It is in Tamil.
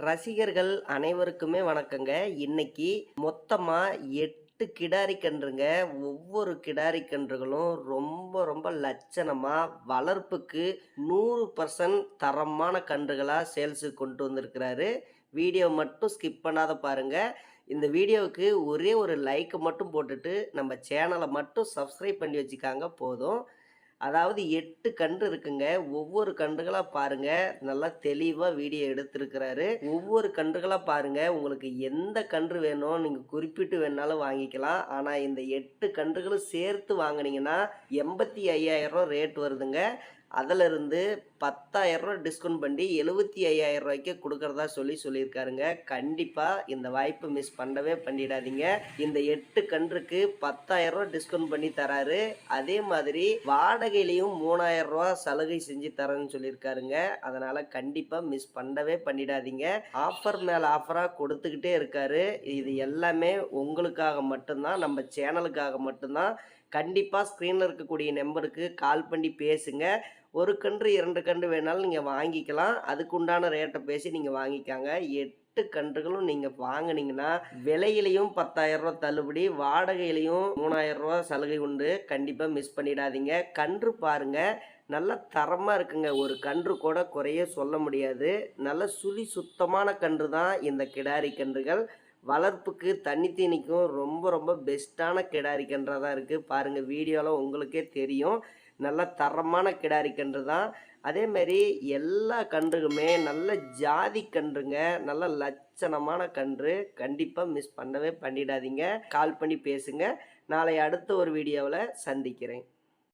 ரசிகர்கள் அனைவருக்குமே வணக்கங்க. இன்னைக்கு மொத்தமா 8 கிடாரி கன்றுங்க. ஒவ்வொரு கிடாரி கன்றுகளும் ரொம்ப ரொம்ப லட்சணமா வளர்ப்புக்கு 100% தரமான கன்றுகளா சேல்ஸுக்கு கொண்டு வந்திருக்கிறாரு. வீடியோ மட்டும் ஸ்கிப் பண்ணாத பாருங்க. இந்த வீடியோவுக்கு ஒரே ஒரு லைக் மட்டும் போட்டுட்டு நம்ம சேனலை மட்டும் சப்ஸ்கிரைப் பண்ணி வச்சுக்காங்க போதும். அதாவது 8 கன்று இருக்குங்க. ஒவ்வொரு கன்றுகளா பாருங்க. நல்லா தெளிவா வீடியோ எடுத்திருக்கிறாரு. ஒவ்வொரு கன்றுகளா பாருங்க. உங்களுக்கு எந்த கன்று வேணும், நீங்க குறிப்பிட்டு வேணாலும் வாங்கிக்கலாம். ஆனா இந்த 8 கன்றுகளும் சேர்த்து வாங்குனீங்கன்னா, ரூ. 85,000 ரேட் வருதுங்க. அதிலிருந்து ரூ. 10,000 டிஸ்கவுண்ட் பண்ணி ரூ. 75,000 குடுக்கிறதா சொல்லியிருக்காருங்க. கண்டிப்பா இந்த வாய்ப்பு மிஸ் பண்ணவே பண்ணிடாதீங்க. இந்த 8 கன்றுக்கு ரூ. 10,000 டிஸ்கவுண்ட் பண்ணி தராரு. அதே மாதிரி வாடகையிலயும் ரூ. 3,000 சலுகை செஞ்சு தரேன்னு சொல்லியிருக்காருங்க. அதனால கண்டிப்பா மிஸ் பண்ணவே பண்ணிடாதீங்க. ஆஃபர் மேல ஆஃபரா கொடுத்துக்கிட்டே இருக்காரு. இது எல்லாமே உங்களுக்காக மட்டும்தான், நம்ம சேனலுக்காக மட்டும்தான். கண்டிப்பா ஸ்க்ரீன்ல இருக்கக்கூடிய நம்பருக்கு கால் பண்ணி பேசுங்க. 1 கன்று 2 கன்று வேணாலும் நீங்க வாங்கிக்கலாம். அதுக்கு உண்டான ரேட்ட பேசி நீங்க வாங்கிக்கங்க. 8 கன்றுகளும் நீங்க வாங்குனீங்கன்னா, விலையிலயும் ரூ. 10,000 தள்ளுபடி, வாடகையிலயும் ரூ. 3,000 சலுகை உண்டு. கண்டிப்பா மிஸ் பண்ணிடாதீங்க. கன்று பாருங்க. நல்ல தரமா இருக்குங்க. ஒரு கன்று கூட குறையே சொல்ல முடியாது. நல்ல சுழி சுத்தமான கன்று தான் இந்த கிடாரி கன்றுகள். வளர்ப்புக்கு தண்ணி தீனிக்கும் ரொம்ப ரொம்ப பெஸ்ட்டான கிடாரி கன்றா தான் இருக்குது. பாருங்கள், வீடியோவில் உங்களுக்கே தெரியும். நல்ல தரமான கிடாரி கன்று தான். அதேமாரி எல்லா கன்றுக்குமே நல்ல ஜாதி கன்றுங்க. நல்ல லட்சணமான கன்று. கண்டிப்பாக மிஸ் பண்ணவே பண்ணிடாதீங்க. கால் பண்ணி பேசுங்க. நாளை அடுத்த ஒரு வீடியோவில் சந்திக்கிறேன்.